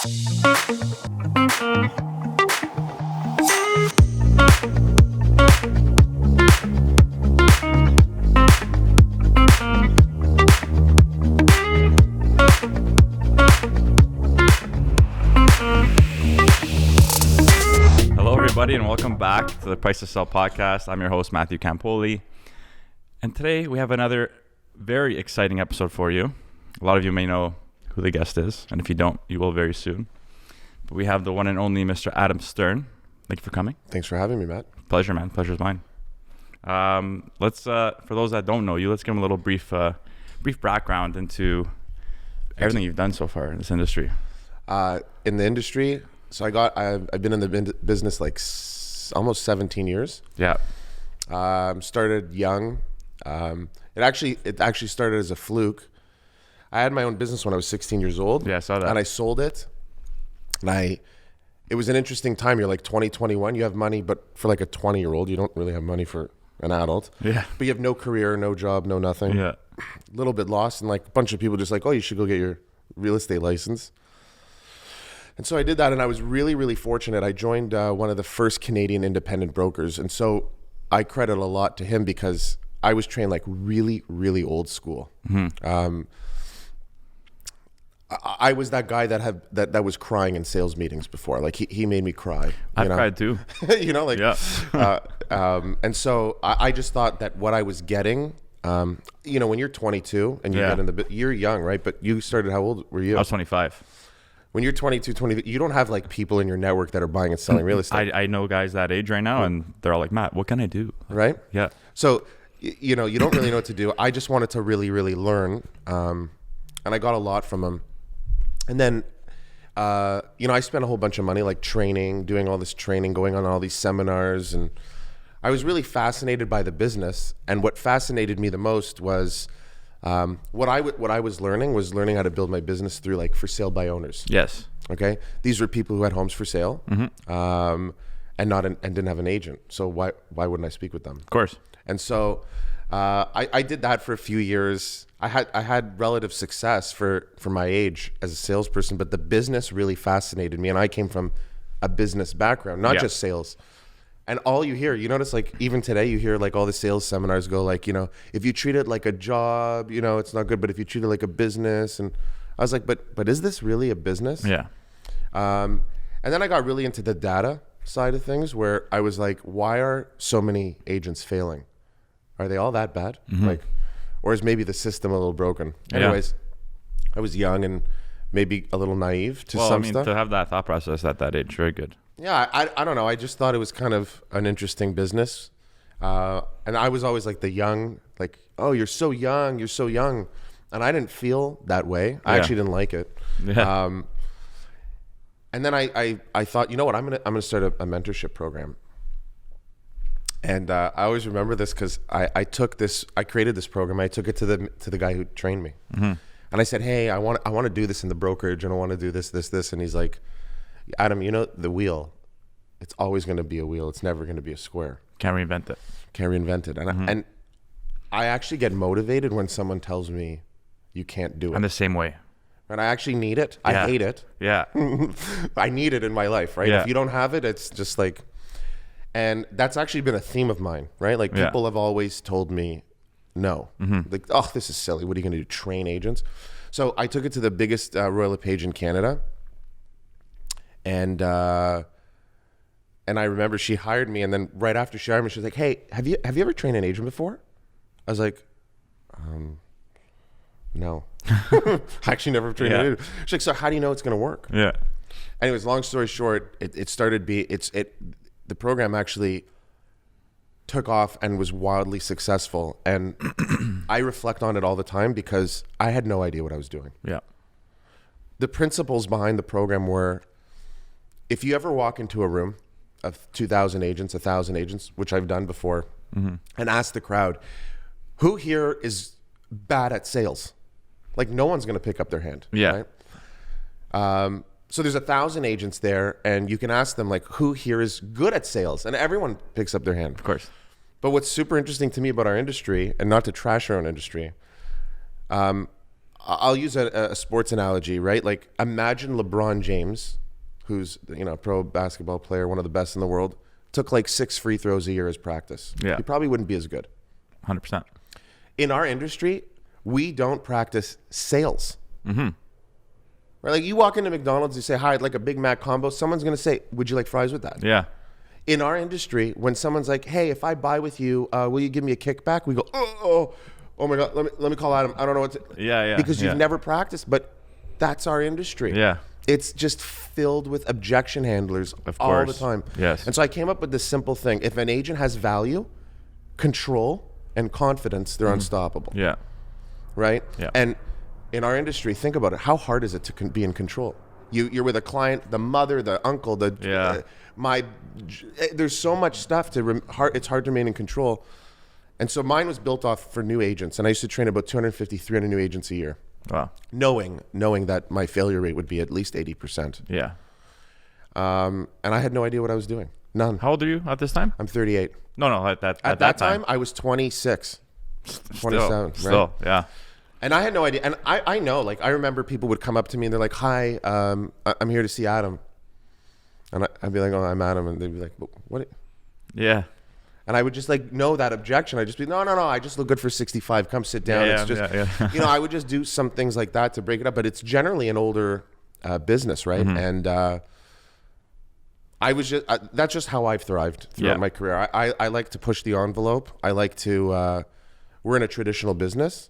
Hello, everybody, and welcome back to the Price to Sell podcast. I'm your host, Matthew Campoli, and today we have another very exciting episode for you. A lot of you may know who the guest is, and if you don't, you will very soon. But we have the one and only Mr. Adam Stern. Thank you for coming. Thanks for having me, Matt. Pleasure, man. Pleasure's mine. Let's for those that don't know you, let's give them a little brief background into everything you've done so far in this industry. In the industry, so I've been in the business like almost 17 years. Yeah. Started young. It actually started as a fluke. I had my own business when I was 16 years old. Yeah, I saw that. And I sold it. And it was an interesting time. You're like 20, 21. You have money, but for like a 20-year-old, you don't really have money for an adult. Yeah. But you have no career, no job, no nothing. Yeah. A little bit lost, and like a bunch of people just like, oh, you should go get your real estate license. And so I did that, and I was really, really fortunate. I joined one of the first Canadian independent brokers, and so I credit a lot to him because I was trained like really, really old school. Mm-hmm. I was that guy that was crying in sales meetings before. Like he made me cry. I've cried too. Yeah. And so I just thought that what I was getting, when you're 22 and you get in you're young, right? But you started, how old were you? I was 25. When you're 22, 20, you don't have like people in your network that are buying and selling real estate. I know guys that age right now, and they're all like, Matt, what can I do? Right? Yeah. So, you don't really know what to do. I just wanted to really, really learn. And I got a lot from him. And then, I spent a whole bunch of money like training, doing all this training, going on all these seminars. And I was really fascinated by the business. And what fascinated me the most was what I was learning how to build my business through like for sale by owners. Yes. Okay. These were people who had homes for sale, mm-hmm. And didn't have an agent. So why wouldn't I speak with them? Of course. And so I did that for a few years. I had relative success for my age as a salesperson, but the business really fascinated me, and I came from a business background, not just sales. And all you hear, you notice like even today you hear like all the sales seminars go like, if you treat it like a job, it's not good, but if you treat it like a business. And I was like, but is this really a business? Yeah. And then I got really into the data side of things where I was like, why are so many agents failing? Are they all that bad? Mm-hmm. Or is maybe the system a little broken? Anyways, I was young and maybe a little naive to some stuff. To have that thought process at that age, very good. Yeah, I don't know. I just thought it was kind of an interesting business. And I was always like the young, like, oh, you're so young. And I didn't feel that way. I actually didn't like it. Yeah. And then I thought, you know what, I'm gonna start a mentorship program. And I always remember this because I created this program. I took it to the guy who trained me. Mm-hmm. And I said, hey, I want to do this in the brokerage, and I want to do this. And he's like, Adam, the wheel, it's always going to be a wheel. It's never going to be a square. Can't reinvent it. And I actually get motivated when someone tells me you can't do it. I'm the same way. And I actually need it. I hate it. Yeah. I need it in my life, right? Yeah. If you don't have it, it's just like... And that's actually been a theme of mine, right? Like people have always told me no. Mm-hmm. Like, oh, this is silly. What are you going to do? Train agents? So I took it to the biggest Royal LePage in Canada. And I remember she hired me. And then right after she hired me, she was like, hey, have you ever trained an agent before? I was like, no. I actually never trained an agent. She's like, so how do you know it's going to work? Yeah. Anyways, long story short, the program actually took off and was wildly successful. And I reflect on it all the time because I had no idea what I was doing. Yeah. The principles behind the program were, if you ever walk into a room of 2,000 agents, 1,000 agents, which I've done before, mm-hmm. and ask the crowd, who here is bad at sales? Like no one's going to pick up their hand. Yeah. Right? So there's 1,000 agents there, and you can ask them like, who here is good at sales? And everyone picks up their hand. Of course. But what's super interesting to me about our industry, and not to trash our own industry, I'll use a sports analogy, right? Like imagine LeBron James, who's, a pro basketball player, one of the best in the world, took like 6 free throws a year as practice. Yeah. He probably wouldn't be as good. 100%. In our industry, we don't practice sales. Mm-hmm. Right? Like you walk into McDonald's, you say, hi, I'd like a Big Mac combo. Someone's going to say, would you like fries with that? Yeah. In our industry, when someone's like, hey, if I buy with you, will you give me a kickback? We go, oh my God, let me call Adam. I don't know what to. Yeah. Because you've never practiced, but that's our industry. Yeah. It's just filled with objection handlers all the time. Yes. And so I came up with this simple thing. If an agent has value, control, and confidence, they're unstoppable. Yeah. Right? Yeah. And in our industry, think about it. How hard is it to be in control? You're with a client, the mother, the uncle, there's so much stuff it's hard to remain in control. And so mine was built off for new agents. And I used to train about 250, 300 new agents a year. Wow. Knowing that my failure rate would be at least 80%. Yeah. And I had no idea what I was doing. None. How old are you at this time? I'm 38. No, at that time, I was 26. 27. Still, right? Yeah. And I had no idea. And I know, like, I remember people would come up to me and they're like, hi, I'm here to see Adam. And I'd be like, oh, I'm Adam. And they'd be like, what? Yeah. And I would just like know that objection. I'd just be, no, I just look good for 65. Come sit down. Yeah, it's just, I would just do some things like that to break it up. But it's generally an older business, right? Mm-hmm. And I was just, that's just how I've thrived throughout my career. I like to push the envelope. I like to, we're in a traditional business.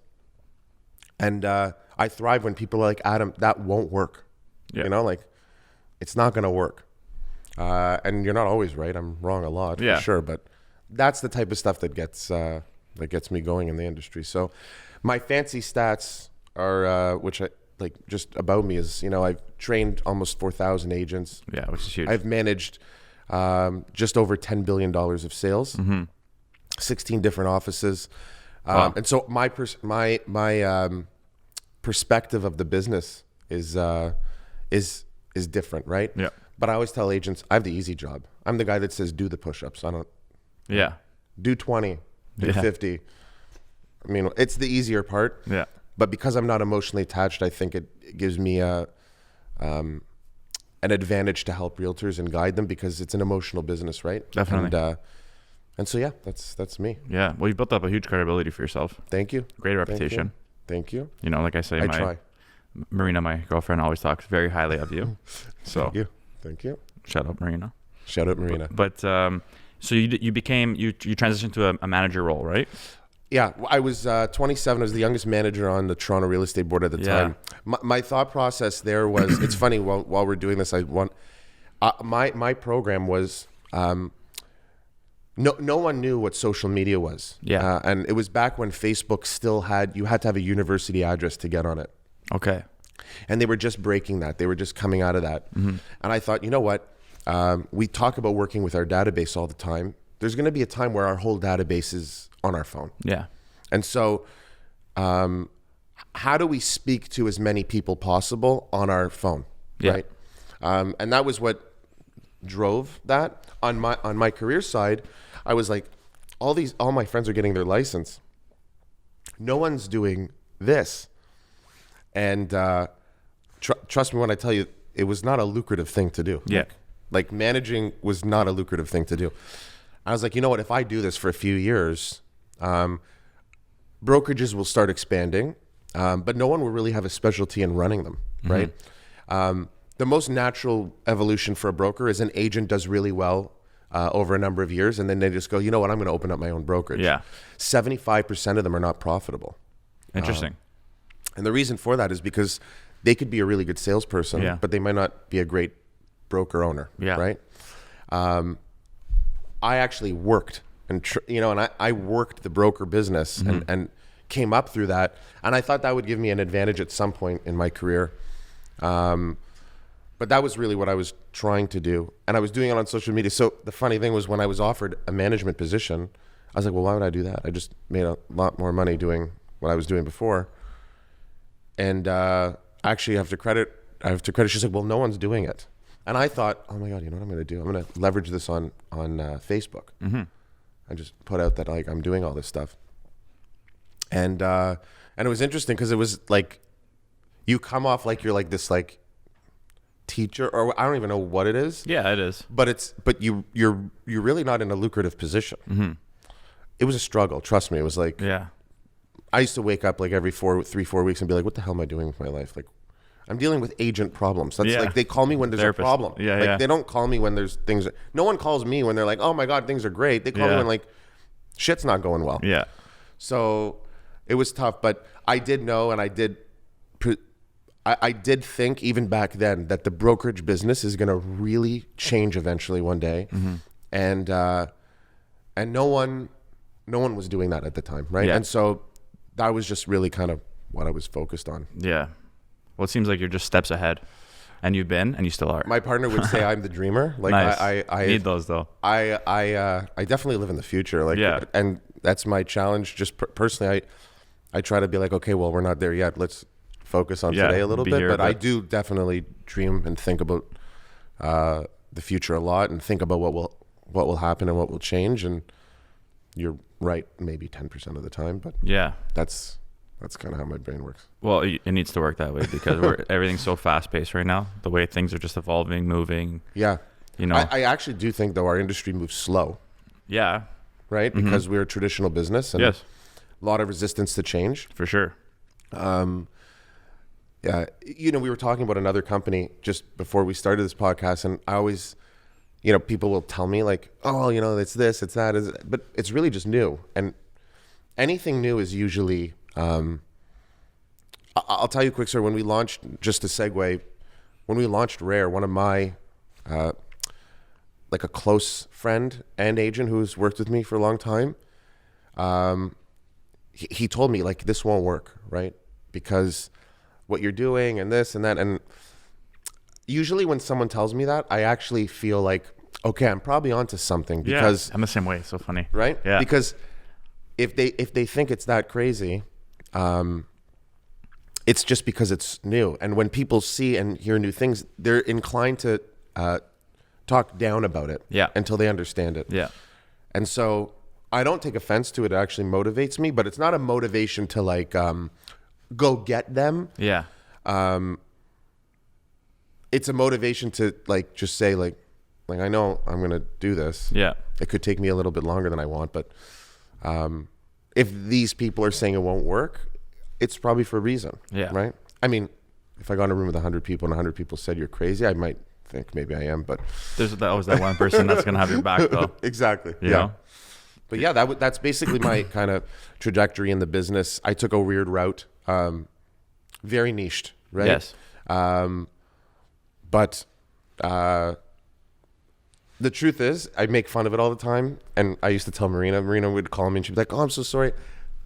And I thrive when people are like, Adam, that won't work. Yeah. Like it's not going to work. And you're not always right. I'm wrong a lot, for sure. But that's the type of stuff that gets me going in the industry. So my fancy stats are, which I like just about me is, I've trained almost 4,000 agents. Yeah, which is huge. I've managed just over $10 billion of sales, 16 different offices. Wow. And so my perspective of the business is different, right? Yeah. But I always tell agents, I have the easy job. I'm the guy that says, do the push-ups. I don't. Yeah. Do 20, do 50. I mean, it's the easier part. Yeah. But because I'm not emotionally attached, I think it gives me an advantage to help realtors and guide them because it's an emotional business, right? Definitely. And so, yeah, that's me. Yeah. Well, you built up a huge credibility for yourself. Thank you. Great reputation. Thank you. Like I say, I try. Marina, my girlfriend, always talks very highly of you. So Thank you. Shout out Marina. But so you transitioned to a manager role, right? Yeah, I was 27. I was the youngest manager on the Toronto Real Estate Board at the time. My thought process there was, it's funny, while we're doing this, my program was, no one knew what social media was. Yeah. And it was back when Facebook still you had to have a university address to get on it. Okay. And they were just breaking that. They were just coming out of that. Mm-hmm. And I thought, you know what? We talk about working with our database all the time. There's going to be a time where our whole database is on our phone. Yeah. And so how do we speak to as many people possible on our phone? Yeah. Right. And that was what drove that. On my career side, I was like, all my friends are getting their license. No one's doing this. And trust me when I tell you, it was not a lucrative thing to do. Yeah. Like managing was not a lucrative thing to do. I was like, you know what? If I do this for a few years, brokerages will start expanding, but no one will really have a specialty in running them, right? The most natural evolution for a broker is an agent does really well over a number of years, and then they just go, you know what? I'm going to open up my own brokerage. Yeah. 75% of them are not profitable. Interesting. And the reason for that is because they could be a really good salesperson, but they might not be a great broker owner, right? I actually worked and I worked the broker business and came up through that. And I thought that would give me an advantage at some point in my career. But that was really what I was trying to do. And I was doing it on social media. So the funny thing was when I was offered a management position, I was like, well, why would I do that? I just made a lot more money doing what I was doing before. And actually, I have to credit. She's like, well, no one's doing it. And I thought, oh my God, you know what I'm going to do? I'm going to leverage this on Facebook. Mm-hmm. And just put out that like I'm doing all this stuff. And it was interesting because it was like you come off like you're like this like teacher, or I don't even know what it is. Yeah, it is. But you're really not in a lucrative position. Mm-hmm. It was a struggle. Trust me. It was like, Yeah. I used to wake up like every 4 weeks and be like, what the hell am I doing with my life? Like, I'm dealing with agent problems. That's like, they call me when there's Therapist. a problem. Yeah, like, yeah. they don't call me when there's things. No one calls me when they're like, oh my God, things are great. They call me when like shit's not going well. Yeah. So it was tough, but I did know, and I did think even back then that the brokerage business is going to really change eventually one day. Mm-hmm. And no one was doing that at the time. Right. Yeah. And so that was just really kind of what I was focused on. Yeah. Well, it seems like you're just steps ahead, and you've been, and you still are. My partner would say I'm the dreamer. Like nice. I need those though. I definitely live in the future. Like, yeah. And that's my challenge. Just personally, I try to be like, okay, well, we're not there yet. Let's focus on today a little bit. But I do definitely dream and think about the future a lot, and think about what will happen and what will change. And you're right, maybe 10% of the time, but yeah, that's kind of how my brain works. Well, it needs to work that way because everything's so fast paced right now. The way things are just evolving, moving. Yeah. You know, I actually do think though our industry moves slow. Yeah. Right? Mm-hmm. Because we're a traditional business, and yes, a lot of resistance to change. for sure. Yeah. You know, we were talking about another company just before we started this podcast, and I always, you know, people will tell me like, oh, you know, it's this, it's that, but it's really just new. And anything new is usually, I'll tell you a quick story. When we launched, just to segue, when we launched Rare, one of my, like a close friend and agent who's worked with me for a long time, he told me like, this won't work, right? Because what you're doing and this and that. And usually when someone tells me that, I actually feel like, okay, I'm probably onto something, because I'm the same way. It's so funny. Right? Yeah. Because if they think it's that crazy, it's just because it's new. And when people see and hear new things, they're inclined to talk down about it until they understand it. Yeah. And so I don't take offense to it. It actually motivates me, but it's not a motivation to like go get them. Yeah. It's a motivation to like just say like I know I'm going to do this. Yeah. It could take me a little bit longer than I want, but if these people are saying it won't work, it's probably for a reason. Yeah. Right? I mean, if I got in a room with 100 people and 100 people said you're crazy, I might think maybe I am, but there's always that one person that's going to have your back though. Exactly. You know? But yeah, that's basically my kind of trajectory in the business. I took a weird route, very niched, right? Yes. But the truth is, I make fun of it all the time. And I used to tell Marina would call me and she'd be like, oh, I'm so sorry.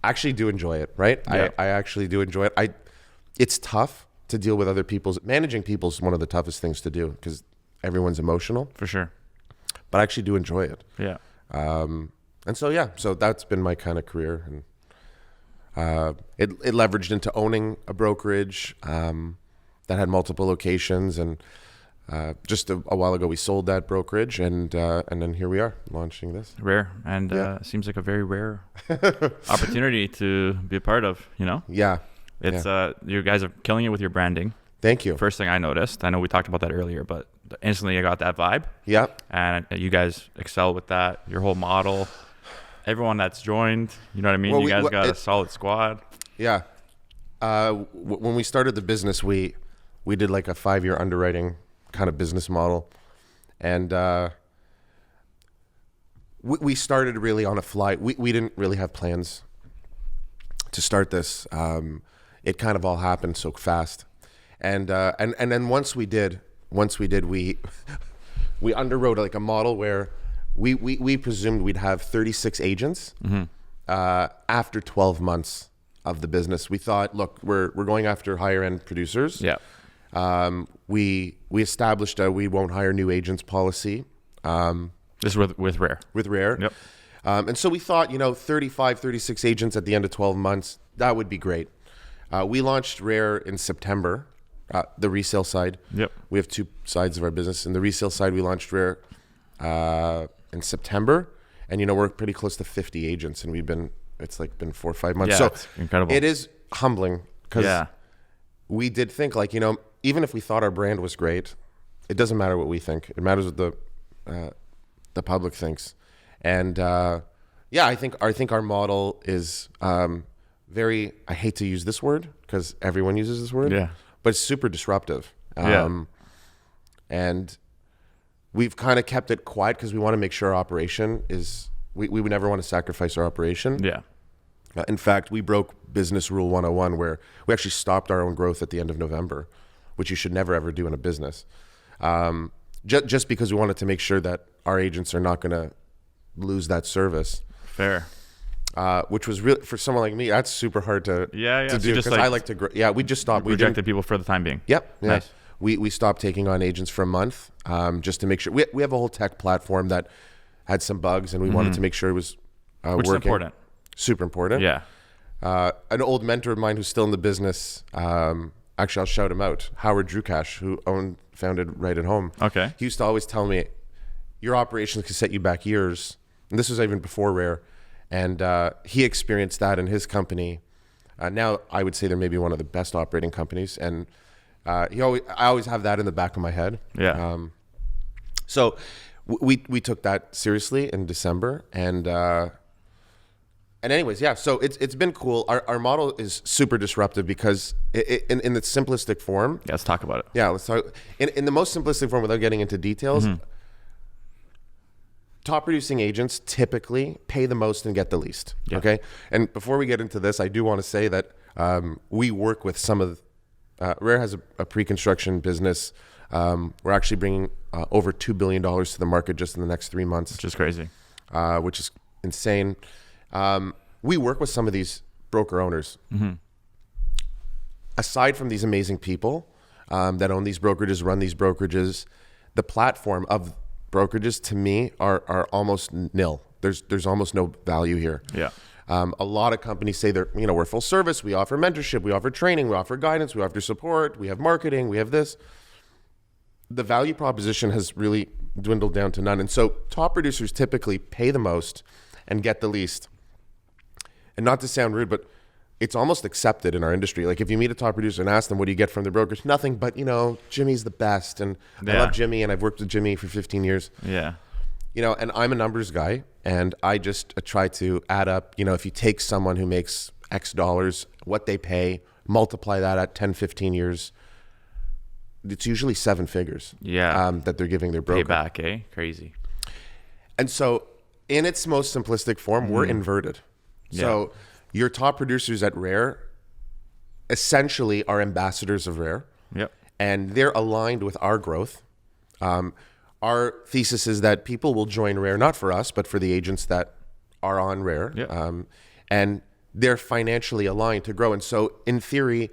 I actually do enjoy it, right? Yeah. I actually do enjoy it. It's tough to deal with other managing people is one of the toughest things to do because everyone's emotional. For sure. But I actually do enjoy it. Yeah. And so, yeah, so that's been my kind of career. And it leveraged into owning a brokerage that had multiple locations. And just a while ago, we sold that brokerage. And then here we are launching this. Rare. And seems like a very rare opportunity to be a part of, you know? Yeah. It's you guys are killing it with your branding. Thank you. First thing I noticed, I know we talked about that earlier, but instantly I got that vibe. Yeah. And you guys excel with that. Your whole model. Everyone that's joined, you know what I mean? Well, you guys got a solid squad. Yeah. When we started the business, we did like a 5-year underwriting kind of business model. And we started really on a fly. We didn't really have plans to start this. It kind of all happened so fast. And then once we did, we underwrote like a model where we presumed we'd have 36 agents after 12 months of the business. We thought, look, we're going after higher end producers. Yeah. We established a we won't hire new agents policy. This is with Rare. With Rare. Yep. And so we thought, 35, 36 agents at the end of 12 months, that would be great. We launched Rare in September, the resale side. Yep. We have two sides of our business. In the resale side, we launched Rare in September. And, we're pretty close to 50 agents. And it's been 4 or 5 months. Yeah, so it's incredible. It is humbling because we did think like, even if we thought our brand was great, it doesn't matter what we think. It matters what the public thinks. And I think our model is very, I hate to use this word because everyone uses this word, but it's super disruptive. And we've kind of kept it quiet because we want to make sure our operation is, we would never want to sacrifice our operation. Yeah. In fact, we broke business rule 101 where we actually stopped our own growth at the end of November, which you should never, ever do in a business. Just because we wanted to make sure that our agents are not going to lose that service. Fair. Which was really, for someone like me, that's super hard to So do because I like to grow. Yeah, we just stopped. We rejected people for the time being. Yep. Yeah. Nice. We stopped taking on agents for a month just to make sure. We have a whole tech platform that had some bugs, and we wanted to make sure it was Which working. is important. Super important. Yeah. An old mentor of mine who's still in the business, actually I'll shout him out, Howard Drukash, who founded Right at Home. Okay. He used to always tell me, your operations can set you back years. And this was even before Rare. And he experienced that in his company. Now I would say they're maybe one of the best operating companies. And I always have that in the back of my head. Yeah. So we took that seriously in December. And anyways, so it's been cool. Our model is super disruptive because in the simplistic form. Yeah, let's talk about it. Yeah, let's talk. In the most simplistic form, without getting into details, top producing agents typically pay the most and get the least. Yeah. Okay. And before we get into this, I do want to say that we work with some of Rare has a pre-construction business. We're actually bringing over $2 billion to the market just in the next 3 months, Which is crazy. which is insane. We work with some of these broker owners. Aside from these amazing people that own these brokerages, run these brokerages, the platform of brokerages to me are almost nil. There's almost no value here. Yeah. A lot of companies say we're full service. We offer mentorship. We offer training. We offer guidance. We offer support. We have marketing. We have this. The value proposition has really dwindled down to none. And so top producers typically pay the most and get the least. And not to sound rude, but it's almost accepted in our industry. Like if you meet a top producer and ask them, what do you get from the brokers? Nothing but, Jimmy's the best. And I love Jimmy and I've worked with Jimmy for 15 years. Yeah. And I'm a numbers guy and I just try to add up, if you take someone who makes X dollars, what they pay, multiply that at 10, 15 years, it's usually 7 figures that they're giving their broker. Payback, eh? Crazy. And so in its most simplistic form, we're inverted. So your top producers at Rare essentially are ambassadors of Rare. Yep. And they're aligned with our growth. Our thesis is that people will join Rare, not for us, but for the agents that are on Rare. Yep. And they're financially aligned to grow. And so in theory,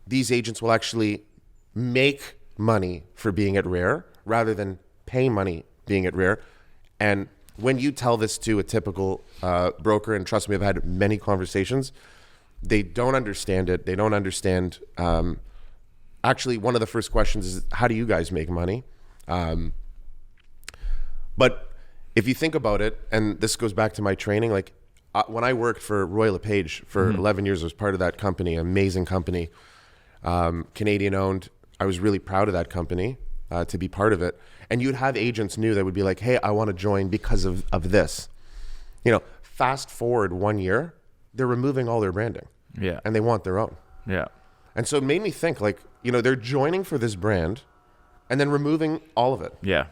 these agents will actually make money for being at Rare rather than pay money being at Rare. And when you tell this to a typical broker, and trust me, I've had many conversations, they don't understand it. They don't understand. Actually, one of the first questions is, how do you guys make money? But if you think about it, and this goes back to my training, like when I worked for Roy LePage for 11 years, I was part of that company, amazing company, Canadian owned. I was really proud of that company to be part of it. And you'd have agents new that would be like, hey, I want to join because of this. Fast forward 1 year, they're removing all their branding. Yeah. And they want their own. Yeah. And so it made me think they're joining for this brand and then removing all of it. Yeah.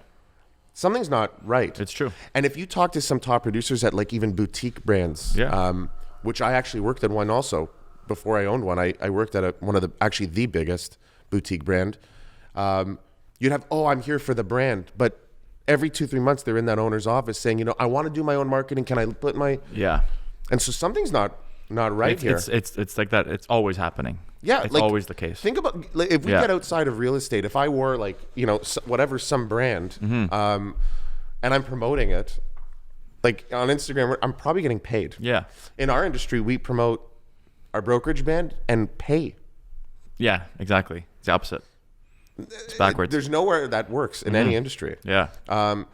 Something's not right. It's true. And if you talk to some top producers at even boutique brands, which I actually worked at one also before I owned one, I worked at one of the biggest boutique brand. You'd have, I'm here for the brand. But every 2-3 months, they're in that owner's office saying, I want to do my own marketing. Can I put my... Yeah. And so something's not right here. It's like that. It's always happening. Yeah. It's always the case. Think about, if we get outside of real estate, if I wore some brand, and I'm promoting it, on Instagram, I'm probably getting paid. Yeah. In our industry, we promote our brokerage brand and pay. Yeah, exactly. It's the opposite. It's backwards. There's nowhere that works in any industry. Yeah. And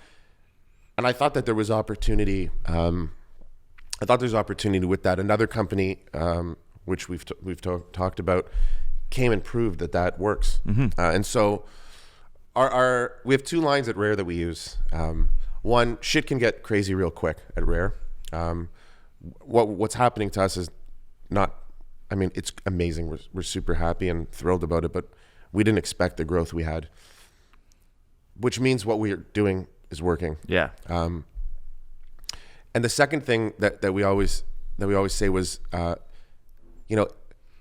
I thought that there was opportunity. I thought there's opportunity with that. Another company which we've talked about, came and proved that works. And so we have 2 lines at Rare that we use. One, shit can get crazy real quick at Rare. What's happening to us is not, I mean, it's amazing. We're super happy and thrilled about it, but we didn't expect the growth we had, which means what we're doing is working. Yeah. And the second thing that we always say was, you know,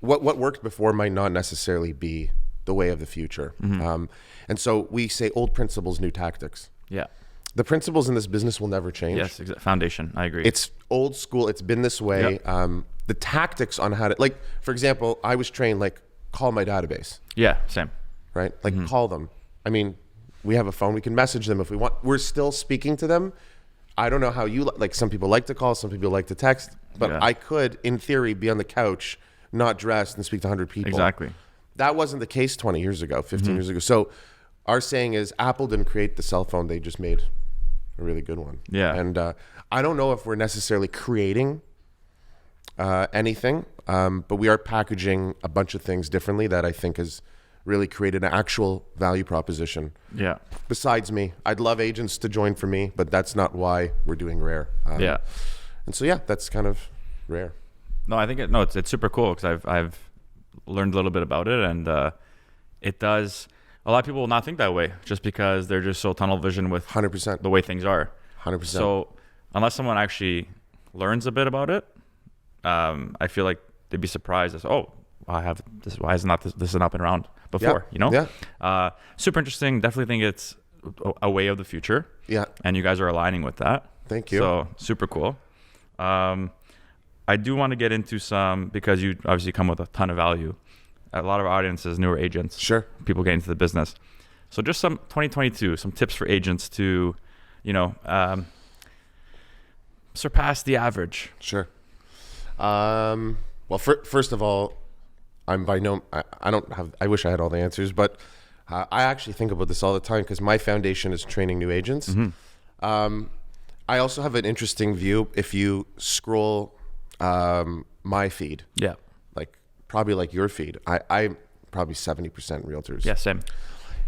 what worked before might not necessarily be the way of the future. And so we say old principles, new tactics. Yeah. The principles in this business will never change. Yes, foundation. I agree. It's old school. It's been this way. Yep. The tactics on how to, like, for example, I was trained, like, call my database. Yeah, same. Right? Like, call them. I mean, we have a phone. We can message them if we want. We're still speaking to them. I don't know how you, like, some people like to call, some people like to text, but I could, in theory, be on the couch, not dressed, and speak to 100 people. Exactly. That wasn't the case 20 years ago, 15 years ago. So our saying is Apple didn't create the cell phone. They just made a really good one. Yeah. And I don't know if we're necessarily creating anything, but we are packaging a bunch of things differently that I think has really created an actual value proposition. Yeah. Besides me, I'd love agents to join for me, but that's not why we're doing Rare. Yeah. And so, yeah, that's kind of Rare. No, I think it's super cool because I've learned a little bit about it, and it does. A lot of people will not think that way just because they're just so tunnel vision with 100% the way things are. 100%. So unless someone actually learns a bit about it, I feel like they'd be surprised as, oh, I have this. Why is this has not been around before? You know? Yeah. Super interesting. Definitely think it's a way of the future. Yeah. And you guys are aligning with that. Thank you. So super cool. I do want to get into some, because you obviously come with a ton of value. A lot of our audience is newer agents. Sure. People getting into the business. So just some 2022, some tips for agents to, surpass the average. Sure. Well, first of all, I wish I had all the answers, but I actually think about this all the time because my foundation is training new agents. I also have an interesting view. If you scroll my feed, probably like your feed, I'm probably 70% realtors. Yeah, same.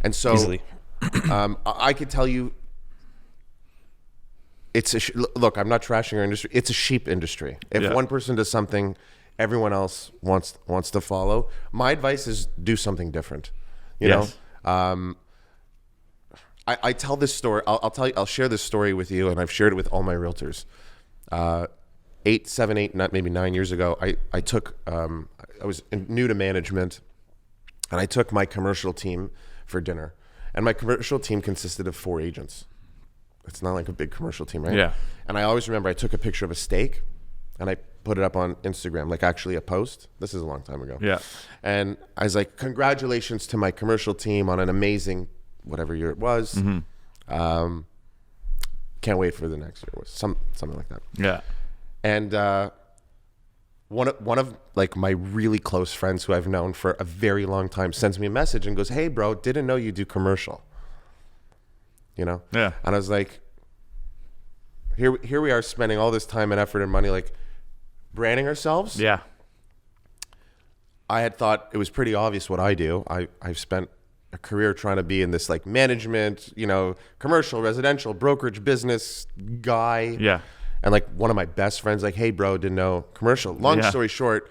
And so easily. I could tell you, look, I'm not trashing our industry. It's a sheep industry. If one person does something, everyone else wants to follow. My advice is do something different. You know, I tell this story. I'll share this story with you, and I've shared it with all my realtors. 9 years ago, I was new to management, and I took my commercial team for dinner, and my commercial team consisted of 4 agents. It's not like a big commercial team, right? Yeah. And I always remember I took a picture of a steak, and I put it up on Instagram, like actually a post. This is a long time ago. Yeah. And I was like, congratulations to my commercial team on an amazing, whatever year it was. Can't wait for the next year. It was something like that. Yeah. And one of like my really close friends who I've known for a very long time sends me a message and goes, "Hey bro, didn't know you do commercial." You know? Yeah. And I was like, here we are spending all this time and effort and money like branding ourselves. Yeah. I had thought it was pretty obvious what I do. I've spent a career trying to be in this like management, commercial, residential, brokerage business guy. Yeah. And like one of my best friends, like, "Hey bro, didn't know commercial." Long story short,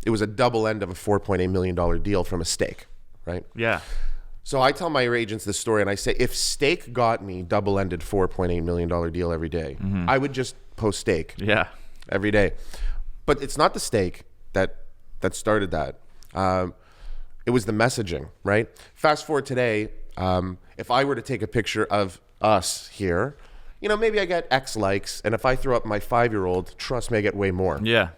it was a double end of a $4.8 million deal from a steak, right? Yeah. So I tell my agents this story and I say, if steak got me double-ended $4.8 million deal every day, I would just post steak every day. But it's not the steak that started that. It was the messaging, right? Fast forward today, if I were to take a picture of us here, maybe I get X likes, and if I throw up my 5-year-old, trust me, I get way more. Yeah.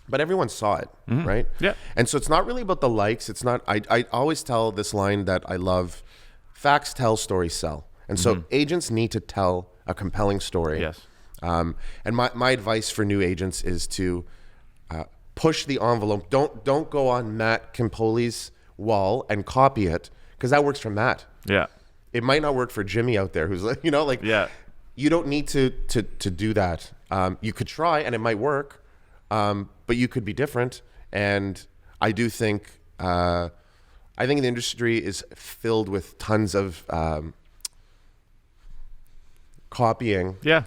But everyone saw it, right? Yeah. And so it's not really about the likes. It's not, I always tell this line that I love: facts tell, stories sell. And so agents need to tell a compelling story. Yes. And my advice for new agents is to push the envelope. Don't go on Matt Campoli's wall and copy it, because that works for Matt. Yeah. It might not work for Jimmy out there who's like, you don't need to do that. You could try and it might work. But you could be different, And I do think, I think the industry is filled with tons of copying. Yeah.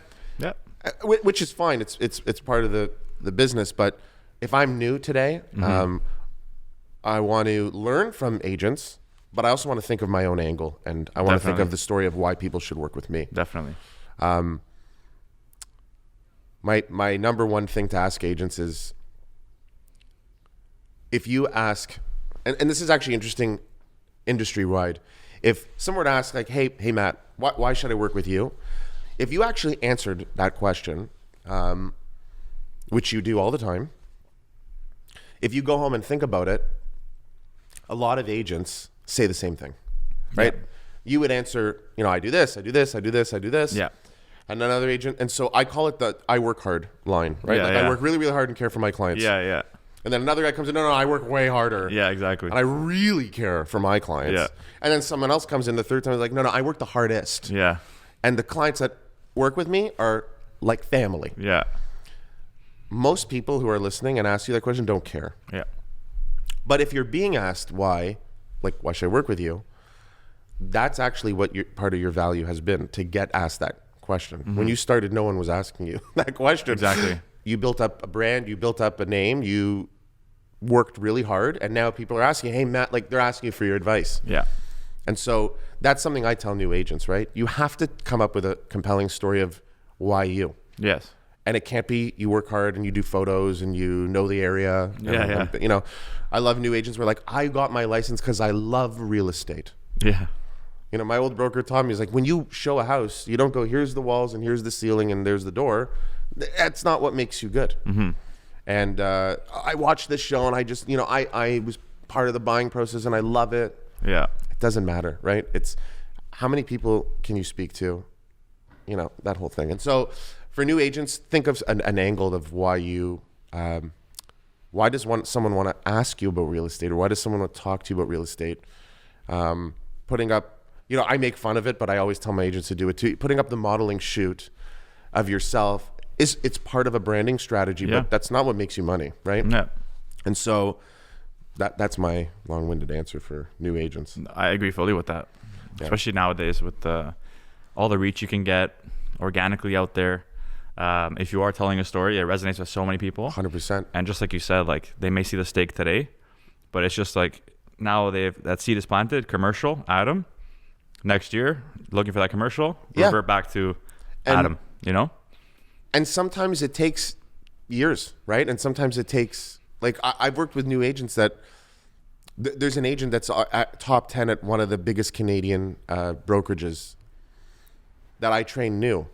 Which is fine. It's part of the business. But if I'm new today, I want to learn from agents, but I also want to think of my own angle, and I want to think of the story of why people should work with me. Definitely. My number one thing to ask agents is, if you ask, and this is actually interesting industry wide, if someone were to ask like, hey Matt, why should I work with you? If you actually answered that question, which you do all the time, if you go home and think about it, a lot of agents say the same thing, right? Yeah. You would answer, I do this, I do this, I do this, I do this. Yeah. And another agent, and so I call it the I work hard line, right? Yeah, I work really, really hard and care for my clients. Yeah. And then another guy comes in, no, I work way harder. Yeah, exactly. And I really care for my clients. Yeah. And then someone else comes in the third time, is like, no, I work the hardest. Yeah. And the clients that work with me are like family. Yeah. Most people who are listening and ask you that question don't care. Yeah. But if you're being asked why should I work with you? That's actually what part of your value has been, to get asked that question. Mm-hmm. When you started, no one was asking you that question. Exactly. You built up a brand, you built up a name, you worked really hard, and now people are asking, hey Matt, they're asking you for your advice. Yeah. And so that's something I tell new agents, right? You have to come up with a compelling story of why you. Yes. And it can't be you work hard and you do photos and you know the area. Yeah. And, I love new agents who are like, I got my license because I love real estate. Yeah. My old broker taught me, he's like, when you show a house, you don't go, here's the walls and here's the ceiling and there's the door. That's not what makes you good. Mm-hmm. And I watched this show and I just, I was part of the buying process and I love it. Yeah. It doesn't matter, right? It's how many people can you speak to, that whole thing. And so for new agents, think of an angle of why you, why does someone want to ask you about real estate, or why does someone want to talk to you about real estate? Putting up, I make fun of it, but I always tell my agents to do it too. Putting up the modeling shoot of yourself it's part of a branding strategy, but that's not what makes you money, right? Yeah. And so that's my long-winded answer for new agents. I agree fully with that, especially nowadays with all the reach you can get organically out there. If you are telling a story, it resonates with so many people. 100%. And just like you said, they may see the steak today, but it's just now that seed is planted. Commercial, Adam. Next year, looking for that commercial, revert back to Adam. And sometimes it takes years, right? And sometimes it takes, I've worked with new agents that there's an agent that's at top 10 at one of the biggest Canadian brokerages that I train new.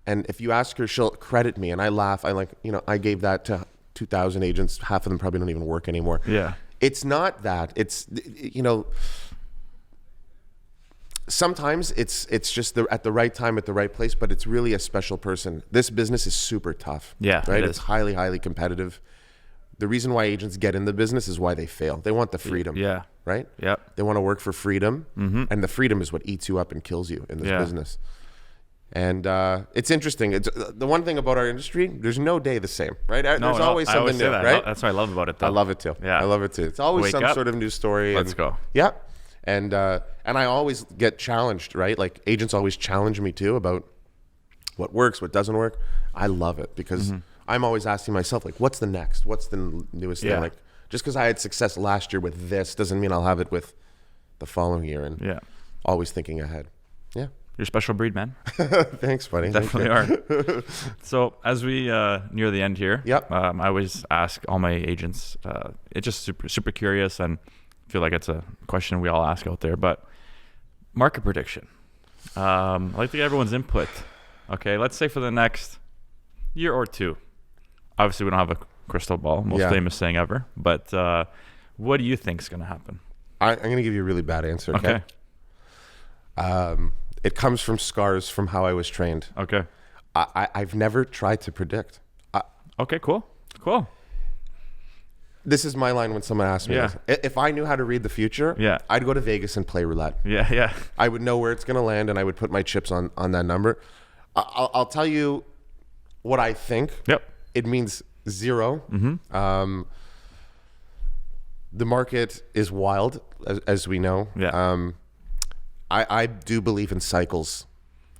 And if you ask her, she'll credit me. And I laugh. I gave that to 2,000 agents. Half of them probably don't even work anymore. Yeah. It's not that. It's, sometimes it's just at the right time at the right place, but it's really a special person. This business is super tough. Yeah, right. It's highly, highly competitive. The reason why agents get in the business is why they fail. They want the freedom. Yeah. Right. Yep. They want to work for freedom, and the freedom is what eats you up and kills you in this business. And it's interesting. It's the one thing about our industry. There's no day the same, right? There's always something new, right? That's what I love about it, though. I love it too. Yeah, I love it too. It's always some sort of new story. Let's go. Yeah. And I always get challenged, right? Agents always challenge me too about what works, what doesn't work. I love it because I'm always asking myself, what's the next? What's the newest thing? Just because I had success last year with this doesn't mean I'll have it with the following year. And always thinking ahead. Yeah. You're a special breed, man. Thanks, buddy. Definitely are. So as we near the end here, I always ask all my agents. It's just super curious, and I feel like it's a question we all ask out there. But market prediction. I like to get everyone's input. Okay, let's say for the next year or two. Obviously, we don't have a crystal ball, most famous saying ever. But what do you think is going to happen? I'm going to give you a really bad answer. Okay. It comes from scars from how I was trained. Okay. I've never tried to predict. Okay, cool. This is my line when someone asks me this. If I knew how to read the future, I'd go to Vegas and play roulette. Yeah. I would know where it's going to land, and I would put my chips on that number. I'll tell you what I think. Yep. It means zero. The market is wild, as we know. Yeah. I do believe in cycles.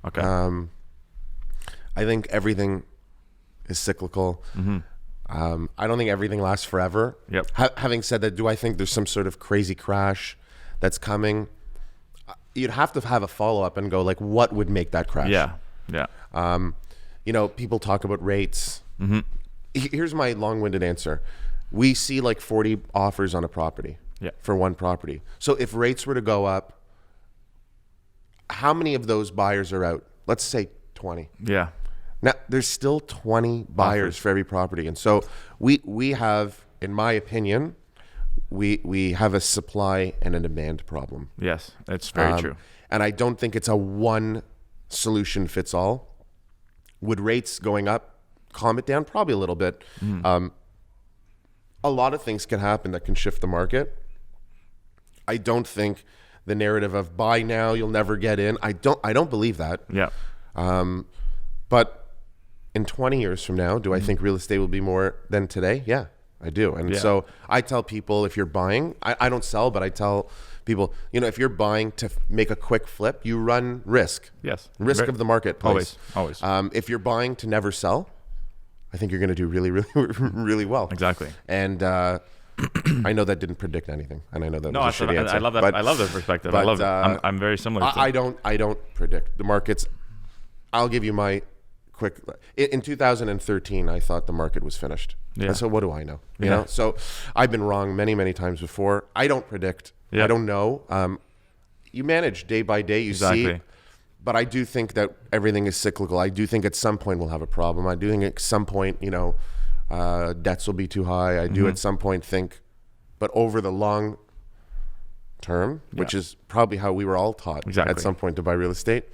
Okay. I think everything is cyclical. I don't think everything lasts forever. Yep. Having said that, do I think there's some sort of crazy crash that's coming? You'd have to have a follow-up and go like, what would make that crash? Yeah. Yeah. You know, people talk about rates. Here's my long-winded answer. We see like 40 offers on a property for one property. So if rates were to go up, how many of those buyers are out? Let's say 20. Yeah. Now, there's still 20 buyers for every property. And so we have, in my opinion, we have a supply and a demand problem. Yes, it's very true. And I don't think it's a one solution fits all. Would rates going up calm it down? Probably a little bit. A lot of things can happen that can shift the market. I don't think the narrative of buy now, you'll never get in. I don't believe that. Yeah. But in 20 years from now, do I think real estate will be more than today? Yeah, I do. And so I tell people, if you're buying, I don't sell, but I tell people, you know, if you're buying to make a quick flip, you run risk. Yes. Risk of the marketplace. Always. If you're buying to never sell, I think you're going to do really, really, really well. Exactly. And I know that didn't predict anything, and I know that was a shitty answer. I love that. But, I love that perspective. but, I love it. I'm very similar. I don't predict the markets. I'll give you my quick. In 2013, I thought the market was finished. Yeah. And so what do I know? You know. So I've been wrong many, many times before. I don't predict. Yeah. I don't know. You manage day by day. You see. But I do think that everything is cyclical. I do think at some point we'll have a problem. I do think at some point, you know, debts will be too high. I do at some point think, but over the long term, which is probably how we were all taught at some point to buy real estate,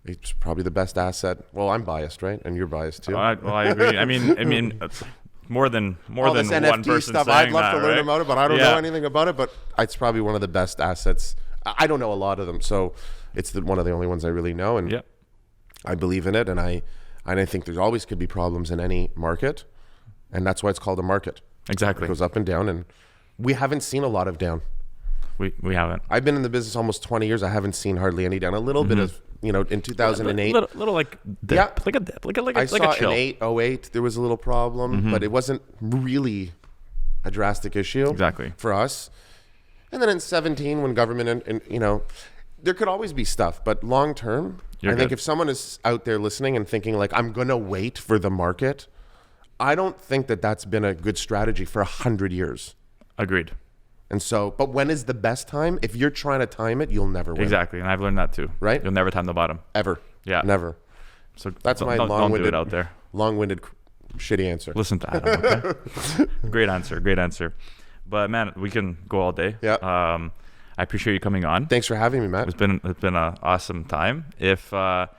it's probably the best asset. Well, I'm biased, right? And you're biased too. I agree. I mean, more than all one this NFT person stuff. saying I'd love to learn about it, but I don't know anything about it. But it's probably one of the best assets. I don't know a lot of them, so it's one of the only ones I really know, and I believe in it. And I think there's always could be problems in any market, and that's why it's called a market. Exactly. It goes up and down, and we haven't seen a lot of down. We haven't. I've been in the business almost 20 years. I haven't seen hardly any down. A little bit of, you know, in 2008. Little like dip, like a dip, like I a saw chill. in 08 there was a little problem, but it wasn't really a drastic issue. Exactly. For us. And then in 17, when government and you know, there could always be stuff, but long term, I think if someone is out there listening and thinking like, I'm going to wait for the market, I don't think that that's been a good strategy for 100 years. Agreed. And so, but when is the best time? If you're trying to time it, you'll never win. Exactly. And I've learned that too. Right? You'll never time the bottom. Ever. Yeah. Never. So that's my don't do it out there. Long-winded, shitty answer. Listen to Adam, okay? Great answer. But man, we can go all day. Yeah. I appreciate you coming on. Thanks for having me, Matt. It's been an awesome time. If for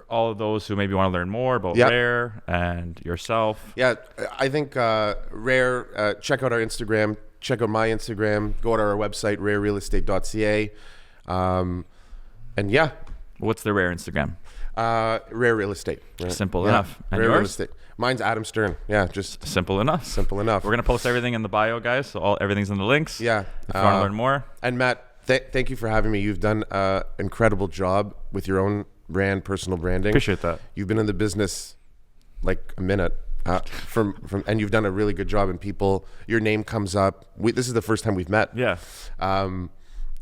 all of those who maybe want to learn more about Rare and yourself. Yeah, I think Rare, check out our Instagram, check out my Instagram, go to our website, rarerealestate.ca. And yeah. What's the Rare Instagram? Rare Real Estate. Right? Simple enough. And Rare yours? Real Estate. Mine's Adam Stern. Yeah, just simple enough. Simple enough. We're gonna post everything in the bio, guys. So everything's in the links. Yeah. If you want to learn more. And Matt, thank you for having me. You've done an incredible job with your own brand, personal branding. Appreciate that. You've been in the business like a minute. And you've done a really good job, and your name comes up. This is the first time we've met. Yeah.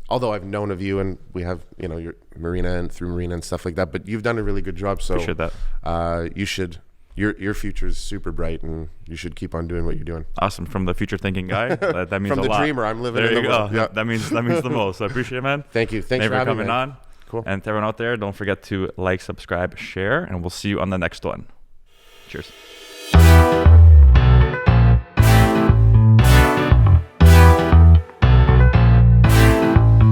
Although I've known of you, and we have, you know, your Marina and through Marina and stuff like that. But you've done a really good job. So appreciate that. You should. Your future is super bright, and you should keep on doing what you're doing. Awesome. From the future thinking guy, that means from a the lot. dreamer, I'm living. There in you the go. world. Yeah. That means the most. So I appreciate it, man. Thank you. Thanks for coming me, on. Cool. And to everyone out there, don't forget to like, subscribe, share, and we'll see you on the next one. Cheers.